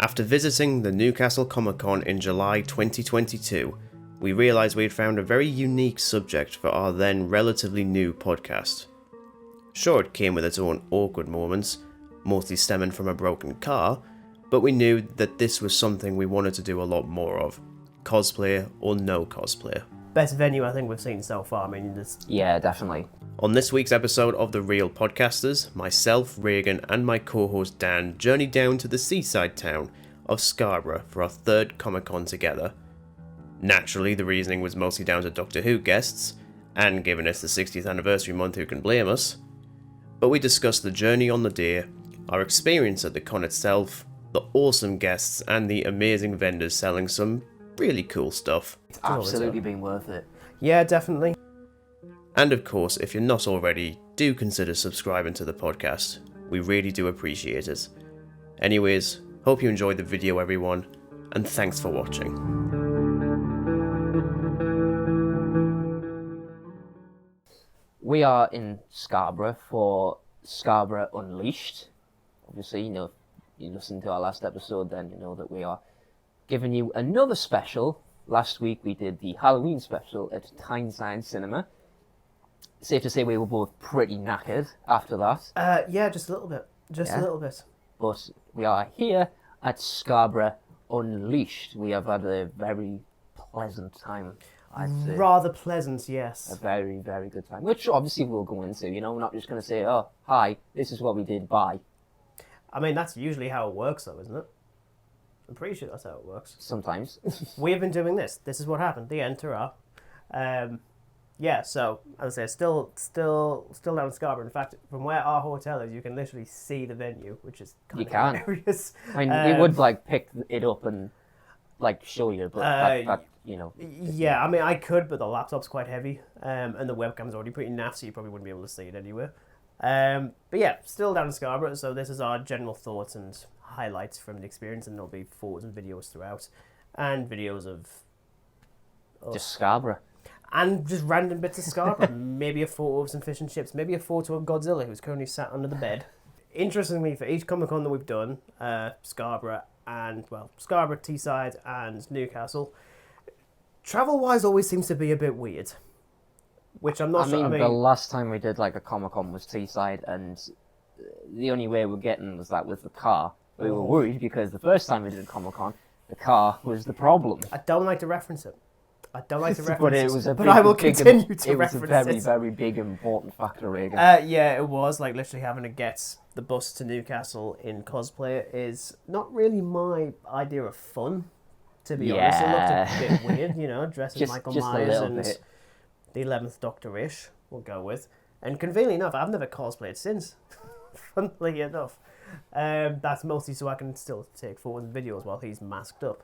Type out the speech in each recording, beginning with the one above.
After visiting the Newcastle Comic Con in July 2022, we realised we had found a very unique subject for our then relatively new podcast. Sure, it came with its own awkward moments, mostly stemming from a broken car, but we knew that this was something we wanted to do a lot more of, cosplay or no cosplay. Best venue I think we've seen so far. I mean, Yeah, definitely. On this week's episode of The Real Podcasters, myself, Reagan, and my co-host Dan journeyed down to the seaside town of Scarborough for our third Comic Con together. Naturally, the reasoning was mostly down to Doctor Who guests, and given it's the 60th anniversary month, who can blame us? But we discussed the journey on the day, our experience at the con itself, the awesome guests, and the amazing vendors selling some really cool stuff. It's absolutely been worth it. yeah, definitely. And of course, if you're not already, do consider subscribing to the podcast. We really do appreciate it. Anyways, hope you enjoyed the video, everyone, and thanks for watching. We are in Scarborough for Scarborough Unleashed. Obviously, if you listened to our last episode, then you know that we are giving you another special. Last week we did the Halloween special at Tyneside Cinema. Safe to say we were both pretty knackered after that. Yeah, just a little bit. A little bit. But we are here at Scarborough Unleashed. We have had a very pleasant time, I'd say. Rather pleasant, yes. A very, very good time. Which obviously we'll go into, we're not just going to say, oh, hi, this is what we did, bye. I mean, that's usually how it works, though, isn't it? I'm pretty sure that's how it works. Sometimes. We have been doing this. This is what happened. The end, hurrah. Yeah, so, as I say, still down in Scarborough. In fact, from where our hotel is, you can literally see the venue, which is kind of hilarious. I mean, it would, pick it up and, show you, but that. Yeah, I mean, I could, but the laptop's quite heavy, and the webcam's already pretty naff, so you probably wouldn't be able to see it anywhere. But yeah, still down in Scarborough, so this is our general thoughts and highlights from the experience, and there'll be photos and videos throughout, and videos of just Scarborough. And just random bits of Scarborough. Maybe a photo of some fish and chips, maybe a photo of Godzilla, who's currently sat under the bed. Interestingly, for each Comic Con that we've done, Scarborough, Teesside, and Newcastle, travel-wise always seems to be a bit weird. Which I'm not sure. The last time we did a Comic Con was Teesside, and the only way we're getting was that with the car. We were worried because the first time we did Comic Con, the car was the problem. I don't like to reference it. But But I will continue to reference it. It was a very, very big important factor, Reagan. Yeah, it was. Literally having to get the bus to Newcastle in cosplay is not really my idea of fun, to be honest. It looked a bit weird, dressed as Michael Myers and the 11th Doctor-ish, we'll go with. And conveniently enough, I've never cosplayed since, funnily enough. That's mostly so I can still take photos and videos while he's masked up.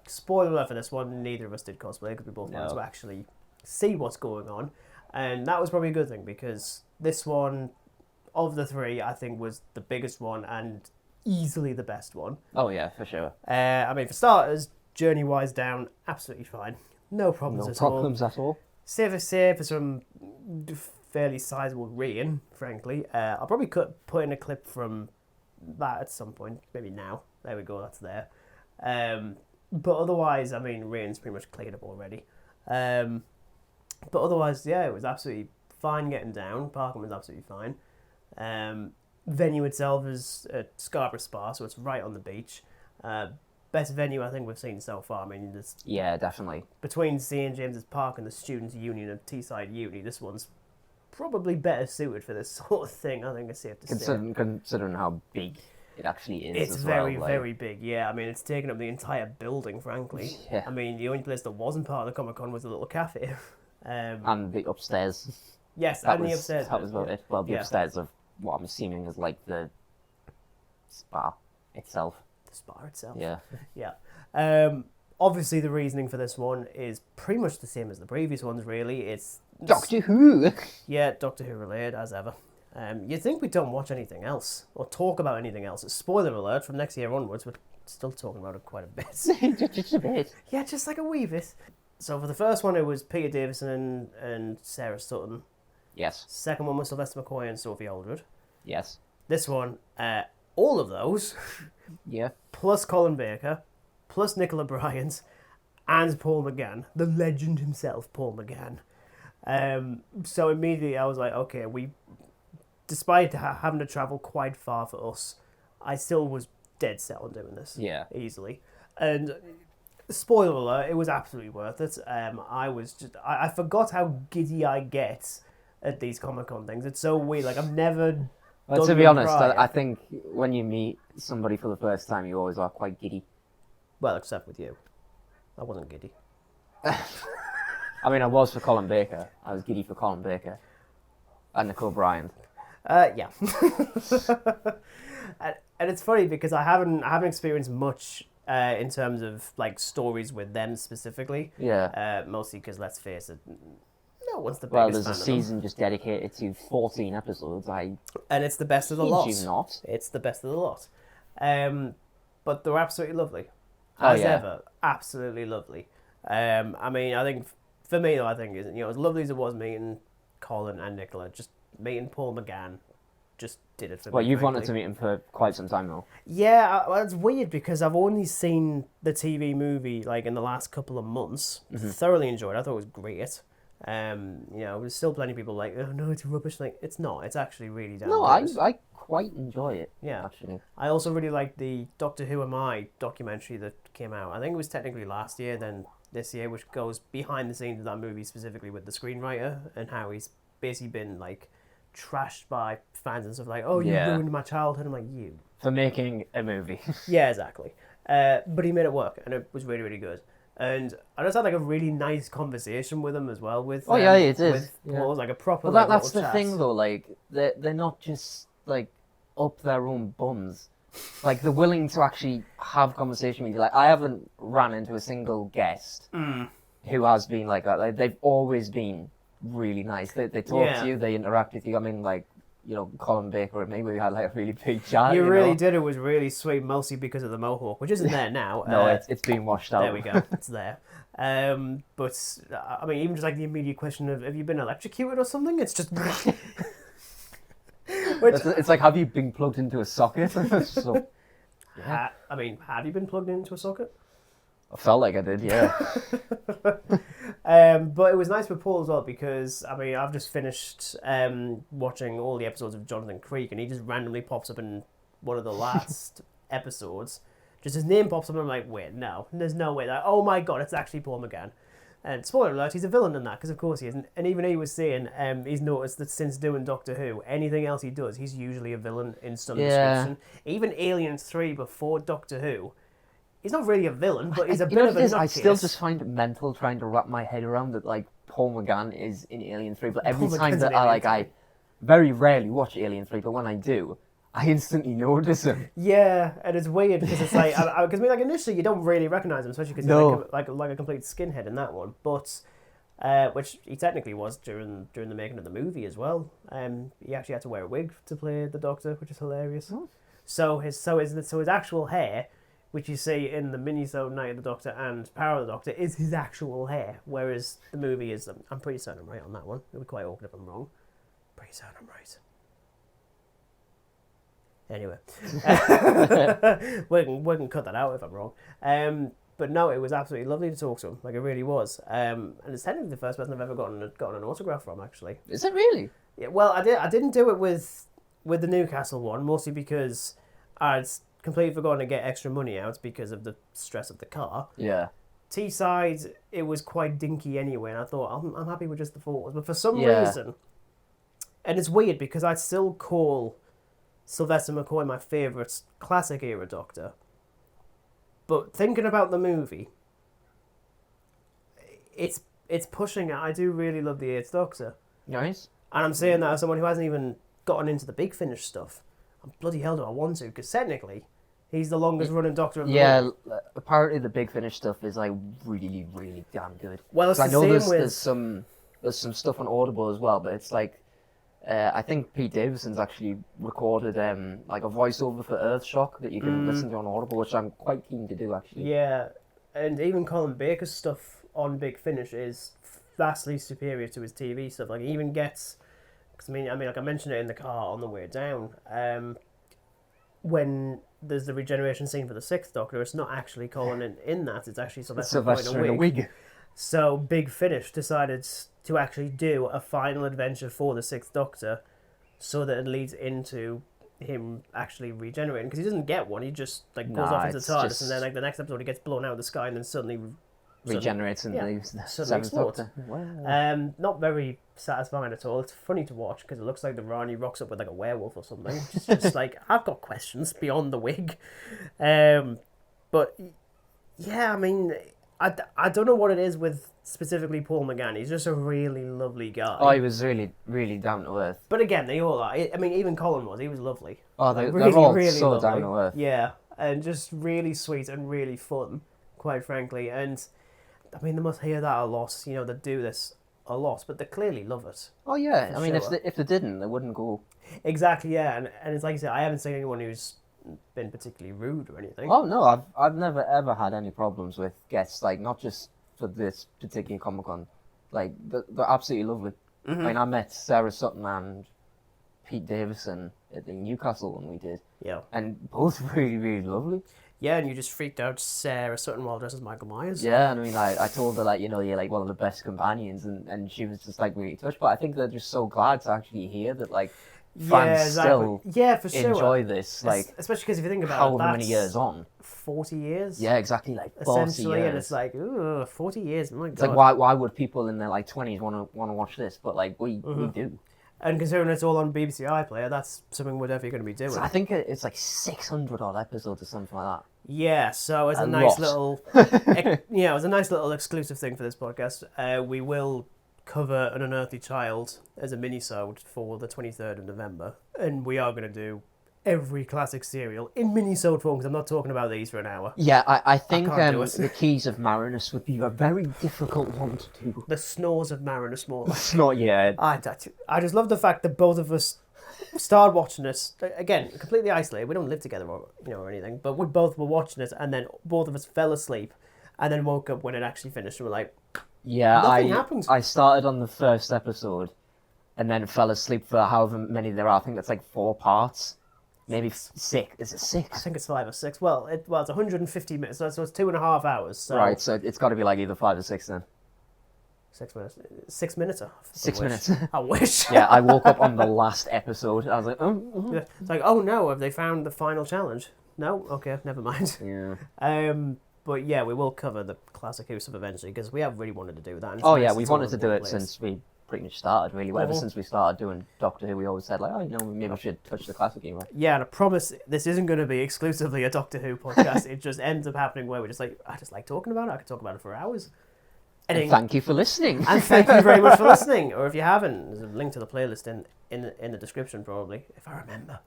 Spoiler alert for this one, neither of us did cosplay because we both wanted to actually see what's going on. And that was probably a good thing because this one, of the three, I think was the biggest one and easily the best one. Oh yeah, for sure. For starters, journey-wise down, absolutely fine. No problems at all. Save for some fairly sizable rain, frankly. I'll probably put in a clip from that at some point, maybe now. There we go, that's there. But otherwise, rain's pretty much cleared up already. But otherwise, yeah, it was absolutely fine getting down. Parking was absolutely fine. Venue itself is at Scarborough Spa, so it's right on the beach. Best venue I think we've seen so far. Yeah, definitely. Between St. James's Park and the Students' Union of Teesside Uni, this one's probably better suited for this sort of thing, I think it's safe to say. Considering how big it actually is. It's very, very big, yeah. It's taken up the entire building, frankly. Yeah. The only place that wasn't part of the Comic Con was the little cafe. And the upstairs. Yes, the upstairs. That was about it. Well, the upstairs of what I'm assuming is the spa itself. The spa itself? Yeah. Yeah. Obviously, the reasoning for this one is pretty much the same as the previous ones, really. It's Doctor Who! Yeah, Doctor Who related, as ever. You'd think we don't watch anything else, or talk about anything else. Spoiler alert, from next year onwards, we're still talking about it quite a bit. Just a bit. Yeah, just like a wee bit. So for the first one, it was Peter Davison and Sarah Sutton. Yes. Second one was Sylvester McCoy and Sophie Aldred. Yes. This one, all of those, yeah, plus Colin Baker, plus Nicola Bryant, and Paul McGann, the legend himself, Paul McGann. So immediately I was like, okay, despite having to travel quite far for us, I still was dead set on doing this. Yeah. Easily. And spoiler alert, it was absolutely worth it. I forgot how giddy I get at these Comic-Con things. It's so weird. Like, I've never... Well, to be honest, I think when you meet somebody for the first time, you always are quite giddy. Well, except with you. I wasn't giddy. I mean, I was for Colin Baker. I was giddy for Colin Baker. And Nicole Bryant. Yeah. And it's funny because I haven't experienced much in terms of like stories with them specifically. Yeah. Mostly because, let's face it, no one's the biggest Well, there's fan a of season just dedicated to 14 episodes. and it's the best of the lot. Not. It's the best of the lot. But they're absolutely lovely. Oh, As yeah. ever, absolutely lovely. I mean, I think for me though, I think as lovely as it was meeting Colin and Nicola, just meeting Paul McGann just did it for me. Well, you've frankly. wanted to meet him for quite some time though. Yeah, well, it's weird because I've only seen the TV movie like in the last couple of months. Thoroughly enjoyed it. I thought it was great. There's still plenty of people like, oh no, it's rubbish. Like, it's not. It's actually really damn No, good. I quite enjoy it. Yeah. Actually. I also really liked the Doctor Who Am I documentary that came out. I think it was technically last year, then this year, which goes behind the scenes of that movie, specifically with the screenwriter and how he's basically been like trashed by fans and stuff like, oh, you ruined my childhood. I'm like, you. For making a movie. Yeah, exactly. But he made it work, and it was really, really good. And I just had like a really nice conversation with him as well. With Yeah, it is. With Paul, like a proper. Well, like, that's little the chat. thing though. Like they're not just like up their own bums. Like they're willing to actually have conversation with you. Like I haven't ran into a single guest who has been like that. Like they've always been really nice. They talk to you. They interact with you. I mean, like. Colin Baker and me, we had like a really big chat. You really did. It was really sweet, mostly because of the mohawk, which isn't there now. No, it's been washed out. There we go. It's there. But I mean, even just like the immediate question of, have you been electrocuted or something? It's just. It's like, have you been plugged into a socket? So, yeah. I mean, have you been plugged into a socket? I felt like I did, yeah. But it was nice with Paul as well because, I mean, I've just finished watching all the episodes of Jonathan Creek and he just randomly pops up in one of the last episodes. Just his name pops up and I'm like, wait, no, there's no way. Like, oh my god, it's actually Paul McGann. And spoiler alert, he's a villain in that because of course he is. And even he was saying he's noticed that since doing Doctor Who, anything else he does, he's usually a villain in some description. Even Alien 3 before Doctor Who, he's not really a villain, but he's a bit of a nutcase. I still just find it mental trying to wrap my head around that, like, Paul McGann is in Alien 3, but every time that I very rarely watch Alien 3, but when I do, I instantly notice him. Yeah, and it's weird because it's like, because like initially you don't really recognise him, especially because he's like a complete skinhead in that one, but which he technically was during the making of the movie as well. He actually had to wear a wig to play the Doctor, which is hilarious. Oh. So his actual hair, which you see in the mini-sode Night of the Doctor and Power of the Doctor, is his actual hair, whereas the movie is... I'm pretty certain I'm right on that one. It'll be quite awkward if I'm wrong. Pretty certain I'm right. Anyway. we can cut that out if I'm wrong. But no, it was absolutely lovely to talk to him. Like, it really was. And it's technically the first person I've ever gotten an autograph from, actually. Is it really? Yeah, well, I didn't do it with the Newcastle one, mostly because I'd completely forgotten to get extra money out because of the stress of the car. Yeah. T-side, it was quite dinky anyway, and I thought, I'm happy with just the photos. But for some reason, and it's weird because I'd still call Sylvester McCoy my favourite classic era Doctor. But thinking about the movie, it's pushing it. I do really love the 8th Doctor. Nice. And I'm saying that as someone who hasn't even gotten into the Big Finish stuff. And bloody hell do I want to, because technically, he's the longest running Doctor of the world. Yeah, apparently the Big Finish stuff is like really, really damn good. Well, it's I know the same there's some stuff on Audible as well, but it's like I think Pete Davidson's actually recorded like a voiceover for Earthshock that you can listen to on Audible, which I'm quite keen to do actually. Yeah, and even Colin Baker's stuff on Big Finish is vastly superior to his TV stuff. Like, he even gets... Because I mean, like I mentioned it in the car on the way down. when there's the regeneration scene for the Sixth Doctor, it's not actually Colin in that. It's actually Sylvester in a wig. So Big Finish decided to actually do a final adventure for the Sixth Doctor, so that it leads into him actually regenerating, because he doesn't get one. He just goes off into TARDIS, and then the next episode he gets blown out of the sky, and then suddenly regenerates into the Seventh Doctor. Wow. Not very satisfying at all. It's funny to watch because it looks like the Rani rocks up with a werewolf or something. It's just I've got questions beyond the wig. But yeah, I mean, I don't know what it is with specifically Paul McGann. He's just a really lovely guy. Oh, he was really, really down to earth. But again, they all are. I mean, even Colin was. He was lovely. Oh, they're all so lovely. Down to earth. Yeah, and just really sweet and really fun, quite frankly. And I mean, they must hear that a lot. They do this a lot, but they clearly love it. Oh yeah, I mean, if they didn't, they wouldn't go. Exactly, yeah, and it's like you said, I haven't seen anyone who's been particularly rude or anything. Oh no, I've never ever had any problems with guests, not just for this particular Comic Con, they're absolutely lovely. Mm-hmm. I mean, I met Sarah Sutton and Pete Davison at the Newcastle one we did. Yeah, and both really, really lovely. Yeah, and you just freaked out Sarah Sutton while dressed as Michael Myers. Yeah, and I mean, I told her you're one of the best companions, and she was just really touched. But I think they're just so glad to actually hear that fans still for sure. enjoy this. Especially because if you think about however many years on, 40 years. Yeah, exactly, 40 years. And it's ooh, 40 years. My God. It's why would people in their 20s want to watch this? But we do. And considering it's all on BBC iPlayer, that's something we're definitely going to be doing. So I think it's 600 odd episodes or something like that. Yeah, so it's a nice little, it was a nice little exclusive thing for this podcast. We will cover An Unearthly Child as a mini-sode for the 23rd of November, and we are going to do every classic serial in mini-sode form, because I'm not talking about these for an hour. Yeah, I think the Keys of Marinus would be a very difficult one to do. The Snores of Marinus more. Snore, yeah. I just love the fact that both of us started watching this, again, completely isolated. We don't live together or anything, but we both were watching it, and then both of us fell asleep, and then woke up when it actually finished, and we're like, nothing happened. I started on the first episode, and then fell asleep for however many there are. I think that's 4 parts. Maybe 6. Is it 6? I think it's 5 or 6. Well, it's 150 minutes, so it's 2.5 hours. So... Right, so it's got to be either 5 or 6 then. 6 minutes. 6 minutes. 6 minutes. I wish. Yeah, I woke up on the last episode. I was like, oh. Yeah. It's oh no, have they found the final challenge? No? Okay, never mind. Yeah. But yeah, we will cover the classic Who stuff eventually, because we have really wanted to do that. And we've wanted to do it since we pretty much started, really. Ever since we started doing Doctor Who, we always said, maybe we should touch the classic humor. Yeah, and I promise this isn't going to be exclusively a Doctor Who podcast. It just ends up happening where we're just I just like talking about it. I could talk about it for hours. And thank you for listening. And thank you very much for listening. Or if you haven't, there's a link to the playlist in the description, probably, if I remember.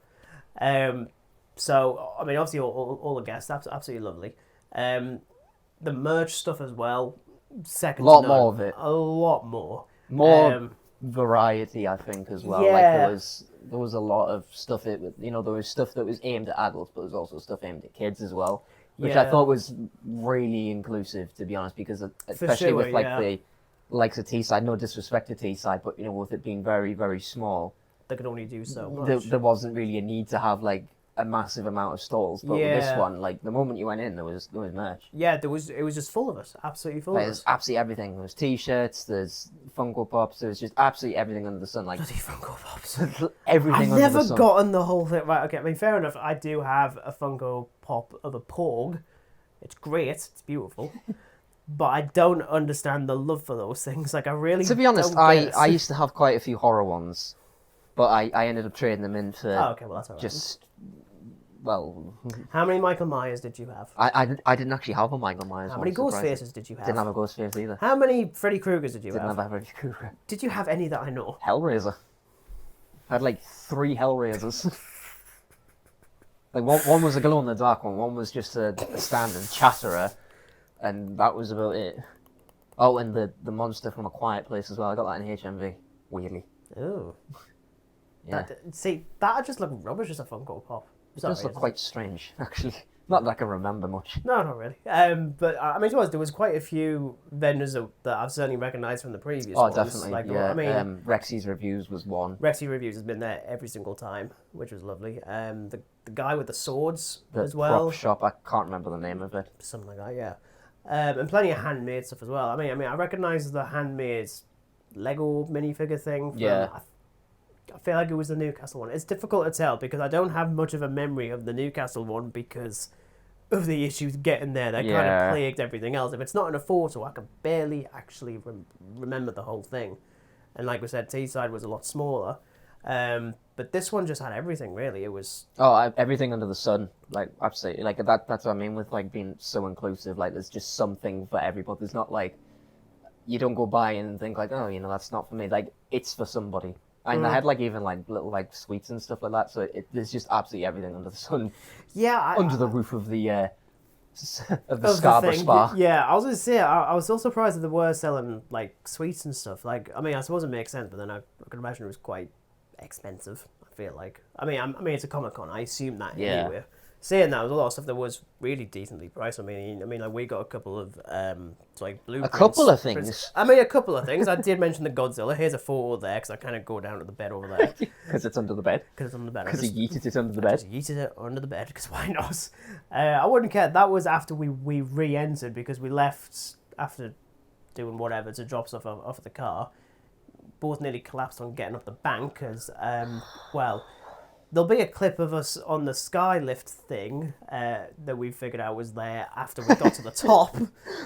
So, I mean, obviously, all the guests, absolutely lovely. The merch stuff as well, second to none. A lot more of it. A lot more. More variety, I think, as well. Yeah. There was a lot of stuff. There was stuff that was aimed at adults, but there was also stuff aimed at kids as well, which I thought was really inclusive, to be honest, because especially with the likes of Teesside, no disrespect to Teesside, but with it being very, very small, they could only do so much. There wasn't really a need to have a massive amount of stalls, but with this one, the moment you went in, there was merch. Yeah, it was just full of it, absolutely full of it. There's absolutely everything. There was T-shirts, there's Funko Pops, there was just absolutely everything under the sun. Bloody Funko Pops. Everything under the sun. I've never gotten the whole thing. Right, okay, I mean, fair enough, I do have a Funko Pop of a Porg. It's great, it's beautiful. But I don't understand the love for those things. I really To be honest, I used to have quite a few horror ones, but I ended up trading them in for okay, well, that's all right. Just... Well, how many Michael Myers did you have? I didn't actually have a Michael Myers. How many Ghost Faces did you have? Didn't have a Ghost Face either. How many Freddy Kruegers did you have? Didn't have a Freddy Krueger. Did you have any that I know? Hellraiser. I had 3 Hellraisers. One was a glow in the dark one was just a standard Chatterer, and that was about it. Oh, and the monster from A Quiet Place as well. I got that in HMV. Weirdly. Oh. Yeah. That just looked rubbish as a Funko Pop. It does look quite strange, actually. Not that I can remember much. No, not really. But I mean, there was quite a few vendors that I've certainly recognised from the previous ones. Oh, definitely. Like, yeah. I mean, Rexy's Reviews was one. Rexy Reviews has been there every single time, which was lovely. The guy with the swords as The well. prop shop. I can't remember the name of it. Something like that, yeah. And plenty of handmade stuff as well. I mean, I recognise the handmade Lego minifigure thing. Yeah. I feel like it was the Newcastle one. It's difficult to tell because I don't have much of a memory of the Newcastle one because of the issues getting there. That kind of plagued everything else. If it's not in a photo, I can barely actually remember the whole thing. And like we said, Teesside was a lot smaller. But this one just had everything, really. It was... everything under the sun. Like, absolutely. Like, that's what I mean with, like, being so inclusive. Like, there's just something for everybody. There's not, like... You don't go by and think, like, oh, that's not for me. Like, it's for somebody. And I had, like, even, like, little, like, sweets and stuff like that. So there's just absolutely everything under the sun. Yeah. Under the roof of the Scarborough Spa. Yeah, I was going to say, I was so surprised that they were selling, like, sweets and stuff. Like, I mean, I suppose it makes sense, but then I could imagine it was quite expensive, I feel like. I mean, it's a Comic Con. I assume that anyway. Saying that, there was a lot of stuff that was really decently priced. I mean, like we got a couple of like blueprints. A couple of things. I mean, a couple of things. I did mention the Godzilla. Here's a photo there because I kind of go down to the bed over there. Because it's under the bed. Because it's under the bed. Because he yeeted it under the bed. Just yeeted it under the bed because why not? I wouldn't care. That was after we re-entered because we left after doing whatever to drop stuff off at the car. Both nearly collapsed on getting up the bank because, there'll be a clip of us on the skylift thing that we figured out was there after we got to the top.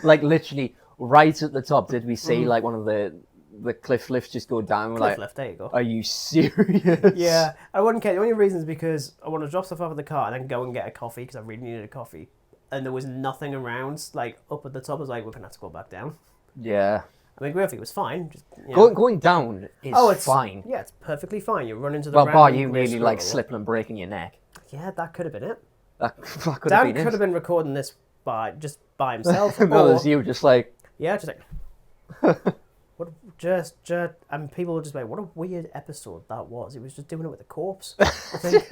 Like, literally, right at the top, did we see, like, one of the cliff lifts just go down? Cliff lift, there you go. Are you serious? Yeah, I wouldn't care. The only reason is because I want to drop stuff off at the car and then go and get a coffee because I really needed a coffee. And there was nothing around, like, up at the top. I was like, we're going to have to go back down. Yeah. I mean, gravity was fine. Just, going down is fine. Yeah, it's perfectly fine. You run into the bar you nearly like slipping and breaking your neck. Yeah, that could have been it. That could have been Dan it. could have been recording this by himself. No, there's you just like... Yeah, just like... and people were just like, what a weird episode that was. He was just doing it with a corpse, I think.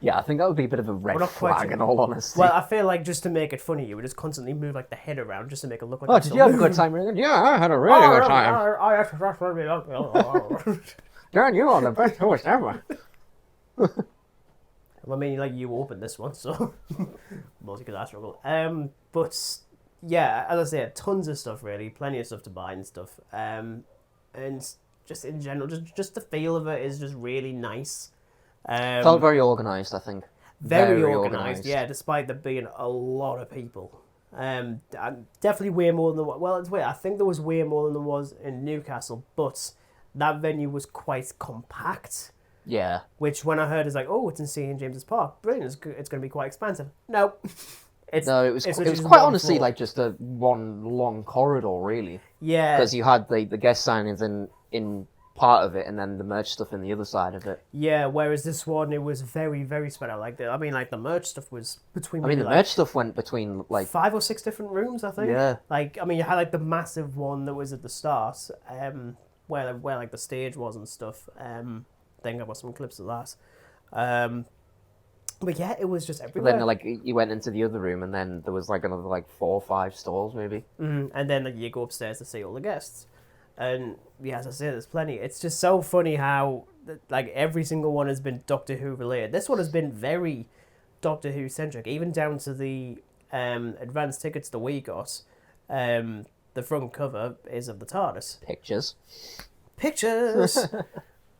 Yeah, I think that would be a bit of a red flag, in all honesty. Well, I feel like just to make it funny, you would just constantly move like the head around just to make it look like... Oh, did you have a good time, Regan? Yeah, I had a really good time. Dan, you are the best host ever. I mean, like, you opened this one, so... mostly because I struggle. But... Yeah, as I say, tons of stuff really, plenty of stuff to buy and stuff, and just in general, just the feel of it is just really nice. Felt very organised, I think. Very organised, yeah. Despite there being a lot of people, definitely way more than I think there was way more than there was in Newcastle, but that venue was quite compact. Yeah. Which when I heard is like, oh, it's in St James's Park, brilliant. It's going to be quite expensive. No. It was quite honestly like just a one long corridor, really. Yeah. Because you had the guest signings in part of it, and then the merch stuff in the other side of it. Yeah, whereas this one, it was very, very spread out. Like the merch stuff was between... the merch stuff went between, like... 5 or 6 different rooms, I think. Yeah. Like, I mean, you had, like, the massive one that was at the start, where like, the stage was and stuff. I think I've got some clips of that. But yeah, it was just everywhere. Then, like, you went into the other room, and then there was, like, another, like, 4 or 5 stalls, maybe. Mm-hmm. And then, like, you go upstairs to see all the guests. And, yeah, as I say, there's plenty. It's just so funny how, like, every single one has been Doctor Who related. This one has been very Doctor Who-centric, even down to the advance tickets that we got. The front cover is of the TARDIS. Pictures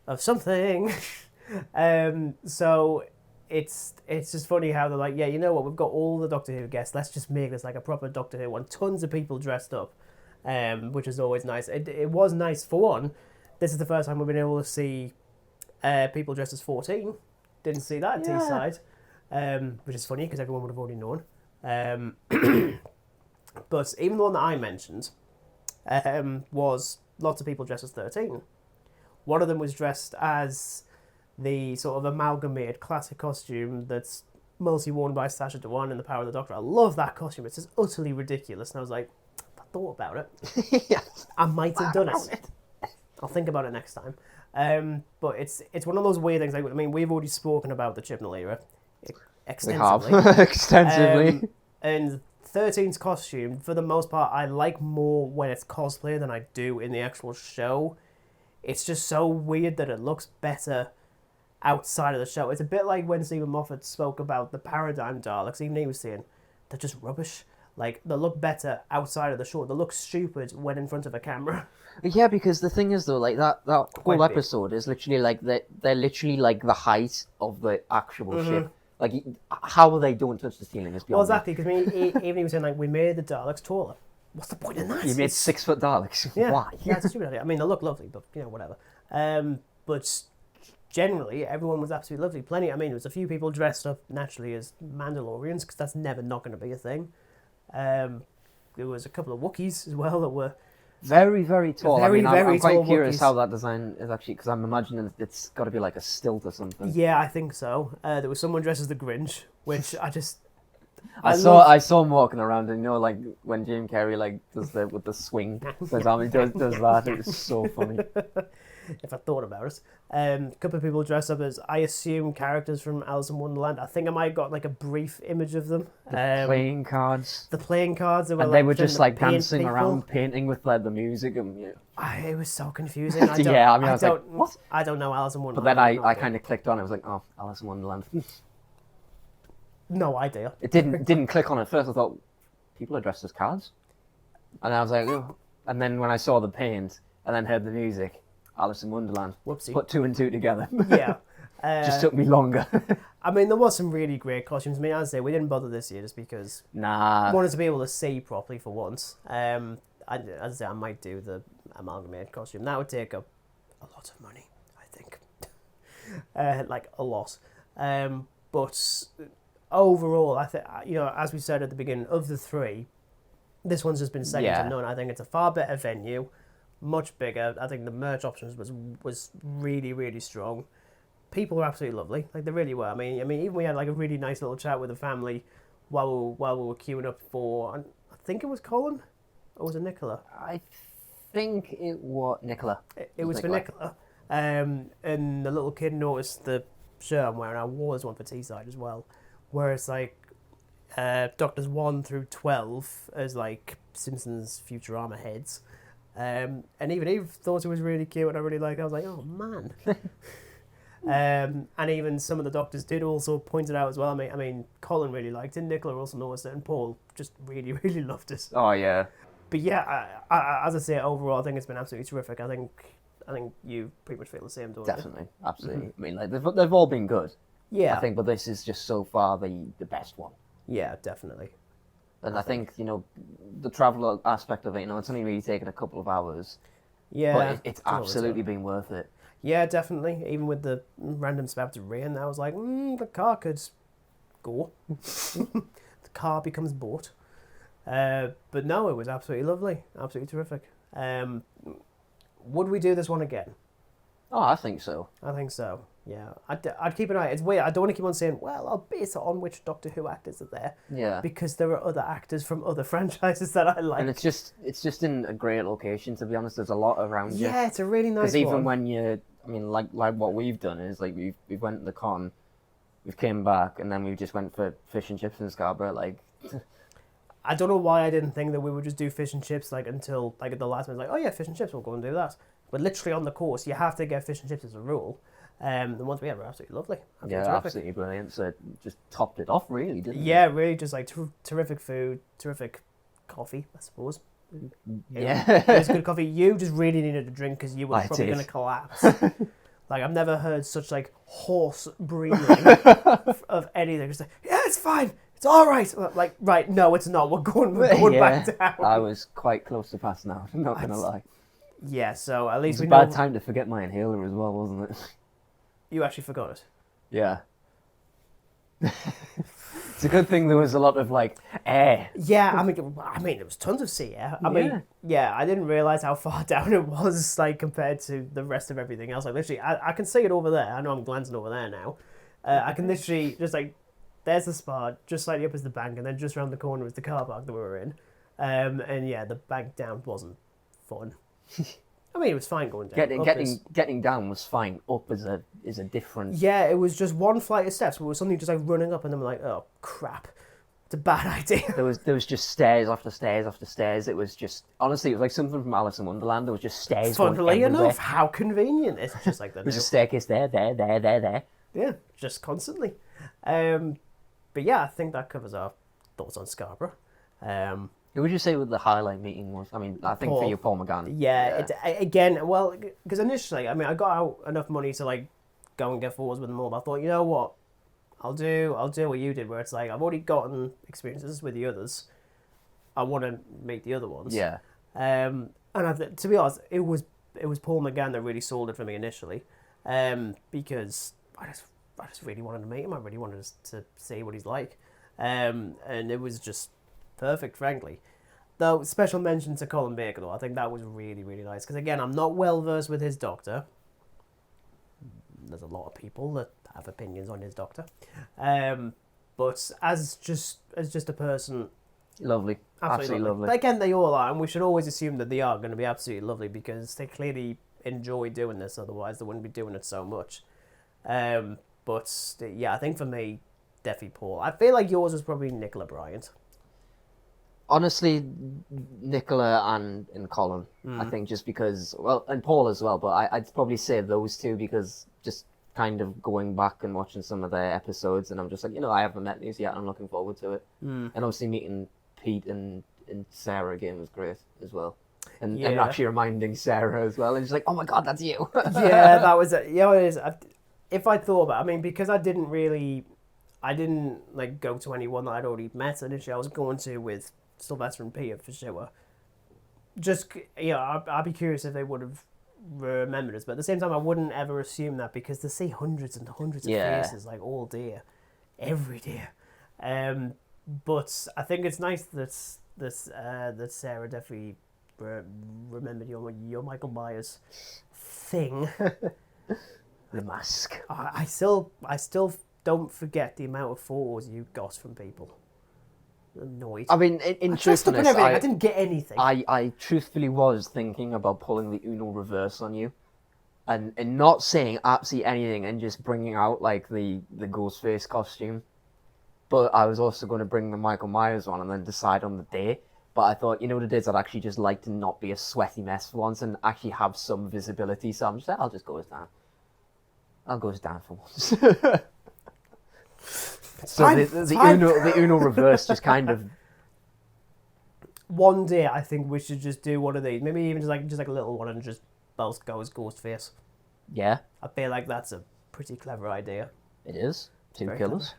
of something. So... It's just funny how they're like, yeah, you know what, we've got all the Doctor Who guests, let's just make this like a proper Doctor Who one. Tons of people dressed up, which is always nice. It was nice for one. This is the first time we've been able to see people dressed as 14. Didn't see that at Teesside, which is funny because everyone would have already known. But even the one that I mentioned was lots of people dressed as 13. One of them was dressed as... the sort of amalgamated classic costume that's mostly worn by Sacha Dhawan in The Power of the Doctor. I love that costume. It's just utterly ridiculous. And I was like, I thought about it. Yeah. I might have done it. I'll think about it next time. But it's one of those weird things. Like, I mean, we've already spoken about the Chibnall era. extensively. We have. Extensively. And 13's costume, for the most part, I like more when it's cosplay than I do in the actual show. It's just so weird that it looks better outside of the show. It's a bit like when Stephen Moffat spoke about the Paradigm Daleks, even he was saying, they're just rubbish. Like, they look better outside of the show. They look stupid when in front of a camera. Yeah, because the thing is, though, like, that whole episode is literally, like, they're literally, like, the height of the actual ship. Like, how are they don't touch the ceiling? Well, exactly, because even he was saying, like, we made the Daleks taller. What's the point in that? You made 6 foot Daleks. Yeah. Why? Yeah, it's a stupid idea. I mean, they look lovely, but, whatever. But generally, everyone was absolutely lovely. Plenty, I mean, there was a few people dressed up naturally as Mandalorians, because that's never not going to be a thing. There was a couple of Wookiees as well that were very, very tall. Very, I'm very quite tall curious Wookiees. how that design is actually, because I'm imagining it's got to be like a stilt or something. Yeah, I think so. There was someone dressed as the Grinch, which I saw him walking around, and like when Jim Carrey like does with the swing, his arm, he does that. It was so funny. If I thought about it. A couple of people dressed up as, I assume, characters from Alice in Wonderland. I think I might have got like a brief image of them. The playing cards. The playing cards. They were just like dancing around, painting with like the music, and it was so confusing. I was like, what? I don't know Alice in But Wonderland. then I kind of clicked on it. I was like, oh, Alice in Wonderland. No idea. It didn't click on it first. I thought, people are dressed as cards, and I was like, oh. And then when I saw the paint and then heard the music, Alice in Wonderland. Whoopsie. Put 2 and 2 together. Yeah. Just took me longer. I mean, there was some really great costumes. I mean, as I say, we didn't bother this year just because I wanted to be able to see properly for once. As I say, I might do the amalgamated costume. That would take up a lot of money, I think. Like, a lot. But overall, I think, as we said at the beginning, of the three, this one's just been second to none. I think it's a far better venue. Much bigger. I think the merch options was really, really strong. People were absolutely lovely. Like, they really were. I mean, even we had like a really nice little chat with the family while we were queuing up for, I think it was Colin, or was it Nicola? I think it was Nicola. It was for Nicola. And the little kid noticed the shirt I'm wearing. I wore this one for Teesside as well, where it's like Doctors 1 through 12 as like Simpsons Futurama heads. And even Eve thought it was really cute, and I really liked it. I was like, oh man. And even some of the doctors did also point it out as well. I mean, Colin really liked it, Nicola also noticed it, and Paul just really, really loved it. Oh yeah. But yeah, I, as I say, overall, I think it's been absolutely terrific. I think you pretty much feel the same, don't you? Definitely, absolutely. I mean, like they've all been good. Yeah. I think, but this is just so far the best one. Yeah, definitely. And I think the travel aspect of it, it's only really taken a couple of hours. Yeah. But it's absolutely been worth it. Yeah, definitely. Even with the random spouts of rain, I was like, the car could go. The car becomes boat. But no, it was absolutely lovely. Absolutely terrific. Would we do this one again? Oh, I think so. I think so. Yeah, I'd keep an eye. It's weird. I don't want to keep on saying, well, I'll base it on which Doctor Who actors are there. Yeah. Because there are other actors from other franchises that I like. And it's just in a great location, to be honest. There's a lot around you. Yeah, it's a really nice one. Because even when like what we've done is, like, we went to the con, we've came back, and then we just went for fish and chips in Scarborough, like... I don't know why I didn't think that we would just do fish and chips, like, until, like, at the last minute, like, oh yeah, fish and chips, we'll go and do that. But literally on the course, you have to get fish and chips as a rule. The ones we had were absolutely lovely. Absolutely brilliant. So it just topped it off, really, didn't it? Yeah, really, just like terrific food, terrific coffee, I suppose. Yeah. It was good coffee. You just really needed a drink because you were probably going to collapse. Like, I've never heard such, like, hoarse breathing of anything. Just like, yeah, it's fine. It's all right. Like, right, no, it's not. We're going back down. I was quite close to passing out, I'm not going to lie. Yeah, so at least it was we know... a bad time to forget my inhaler as well, wasn't it? You actually forgot it? Yeah. It's a good thing there was a lot of, like, air. Yeah, I mean, there was tons of sea air. I mean, I didn't realise how far down it was, like, compared to the rest of everything else. Like, literally, I can see it over there. I know I'm glancing over there now. I can literally just, like, there's the spa, just slightly up is the bank, and then just around the corner is the car park that we were in. And yeah, the bank down wasn't fun. I I mean, it was fine going down. Getting down was fine. Up is a different. Yeah, it was just one flight of steps. It was something just like running up, and then we're like, oh crap, it's a bad idea. There was just stairs after stairs after stairs. It was just honestly, it was like something from Alice in Wonderland. There was just stairs. Funnily enough, how convenient! It's just like there's a staircase there. Yeah, just constantly. But yeah, I think that covers our thoughts on Scarborough. Who would you say the highlight meeting was? I mean, I think for you, Paul McGann. Yeah. Again, well, because initially, I mean, I got out enough money to like go and get forwards with them all. But I thought, you know what, I'll do what you did, where it's like I've already gotten experiences with the others. I want to make the other ones. Yeah. And to be honest, it was Paul McGann that really sold it for me initially, because I just really wanted to meet him. I really wanted to see what he's like, and it was just perfect, frankly. Though, special mention to Colin Baker, though. I think that was really, really nice. Because, again, I'm not well-versed with his doctor. There's a lot of people that have opinions on his doctor. But as just a person... Lovely. Absolutely lovely. But again, they all are, and we should always assume that they are going to be absolutely lovely because they clearly enjoy doing this, otherwise they wouldn't be doing it so much. But, yeah, I think for me, definitely Paul. I feel like yours was probably Nicola Bryant. Honestly, Nicola and Colin, I think just because, well, and Paul as well, but I'd probably say those two because just kind of going back and watching some of their episodes and I'm just like, I haven't met these yet, I'm looking forward to it. And obviously meeting Pete and Sarah again was great as well. And actually reminding Sarah as well, and she's like, oh my god, that's you. Yeah, that was it. Yeah, it is. If I thought about it, I mean, because I didn't like go to anyone that I'd already met initially, I was going to with Sylvester and Peter for sure. Just, I'd be curious if they would have remembered us, but at the same time, I wouldn't ever assume that because to see hundreds and hundreds of faces like all day, every day. But I think it's nice that Sarah definitely remembered your Michael Myers thing. The mask. I still don't forget the amount of photos you got from people. Annoyed. I mean, in truthfulness, I didn't get anything. I truthfully was thinking about pulling the Uno reverse on you, and not saying absolutely anything, and just bringing out like the Ghostface costume. But I was also going to bring the Michael Myers one, and then decide on the day. But I thought, what it is, I'd actually just like to not be a sweaty mess for once, and actually have some visibility. So I'm just like, I'll just go as Dan. I'll go as Dan for once. So the Uno reverse just kind of... One day I think we should just do one of these. Maybe even just like a little one and just both go as Ghostface. Yeah. I feel like that's a pretty clever idea. It is. Two Very killers.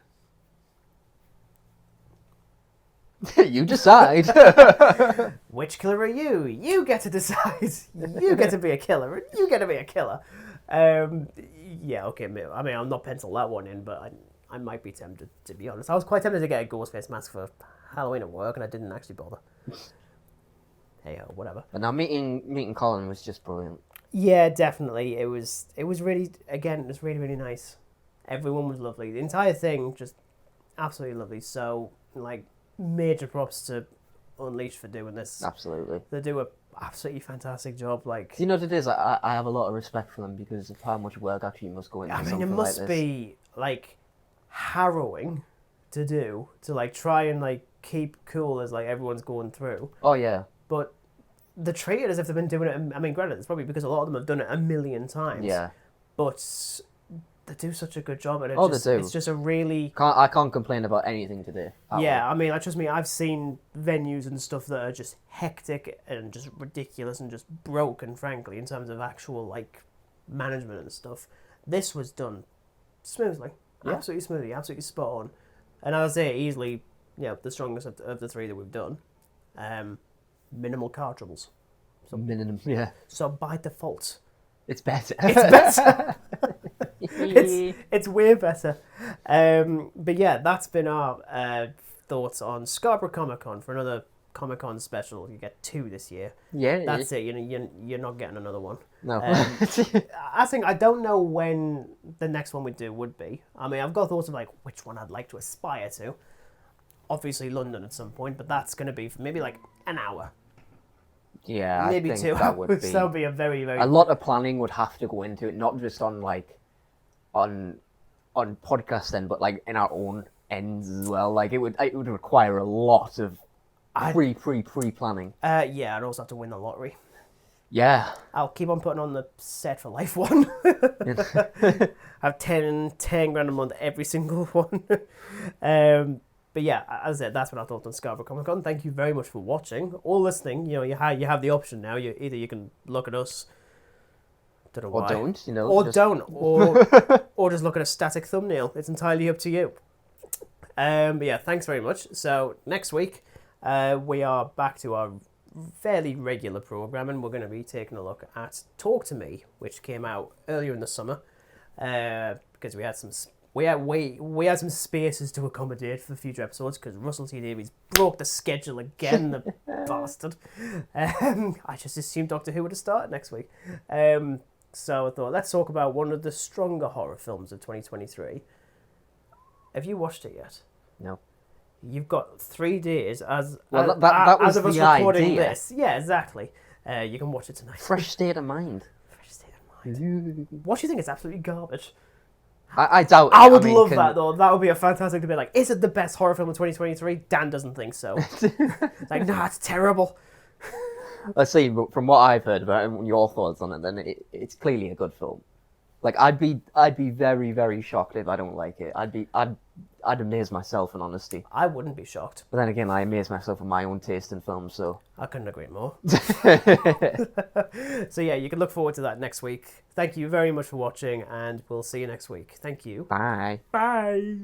You decide. Which killer are you? You get to decide. You get to be a killer and you get to be a killer. Yeah, okay. I mean, I'm not pencil that one in, but I might be tempted, to be honest. I was quite tempted to get a Ghostface mask for Halloween at work, and I didn't actually bother. Hey, whatever. But now meeting Colin was just brilliant. Yeah, definitely. It was really, again, it was really, really nice. Everyone was lovely. The entire thing, just absolutely lovely. So, like, major props to Unleashed for doing this. Absolutely. They do a absolutely fantastic job. Like, do you know what it is? I have a lot of respect for them because of how much work actually must go into something like this. I mean, it must be, like, harrowing to do, to like try and like keep cool as like everyone's going through. Oh yeah. But they treat it as if they've been doing it. I mean, granted, it's probably because a lot of them have done it a million times. Yeah. But they do such a good job at it. They do. It's just a really... I can't complain about anything today. Yeah, I mean, trust me, I've seen venues and stuff that are just hectic and just ridiculous and just broken, frankly, in terms of actual like management and stuff. This was done smoothly. Yeah. Absolutely smoothly, absolutely spot on. And I would say easily, the strongest of the three that we've done. Minimal car troubles. So minimum, yeah. So by default, it's better. It's better. it's way better. But yeah, that's been our thoughts on Scarborough Comic Con. For another Comic Con special, you get 2 this year. Yeah, that's it. You're not getting another one. No. I don't know when the next one we do would be. I mean, I've got thoughts of like which one I'd like to aspire to. Obviously London at some point, but that's going to be for maybe like an hour. Yeah, maybe I think 2 that would hours. be... That would be a very, very... A lot of planning would have to go into it, not just on, like, on podcast end, but, like, in our own ends as well. Like, it would require a lot of pre-planning. Yeah, I'd also have to win the lottery. Yeah. I'll keep on putting on the Set for Life one. I have 10 grand a month every single one. But yeah, as I said, that's what I thought on Scarborough Comic Con. Thank you very much for watching or listening. You know, you have the option now. Either you can look at us, don't know or why, don't, you know, or just... don't, or just look at a static thumbnail. It's entirely up to you. But yeah, thanks very much. So next week, we are back to our fairly regular program, and we're going to be taking a look at Talk to Me, which came out earlier in the summer, because we had some spaces to accommodate for future episodes because Russell T Davies broke the schedule again, the bastard. I just assumed Doctor Who would have started next week. So I thought, let's talk about one of the stronger horror films of 2023. Have you watched it yet? No. You've got 3 days that was of us the recording idea. this. Yeah, exactly. You can watch it tonight. Fresh state of mind. Fresh state of mind. What do you think? It's absolutely garbage. I doubt it. I would love that, though. That would be a fantastic debate. Like, is it the best horror film of 2023? Dan doesn't think so. Like, nah, it's terrible. Let's see, but from what I've heard about it and your thoughts on it, then it's clearly a good film. Like, I'd be very, very shocked if I don't like it. I'd amaze myself in honesty. I wouldn't be shocked. But then again, I amaze myself in my own taste in films, so... I couldn't agree more. So yeah, you can look forward to that next week. Thank you very much for watching, and we'll see you next week. Thank you. Bye. Bye.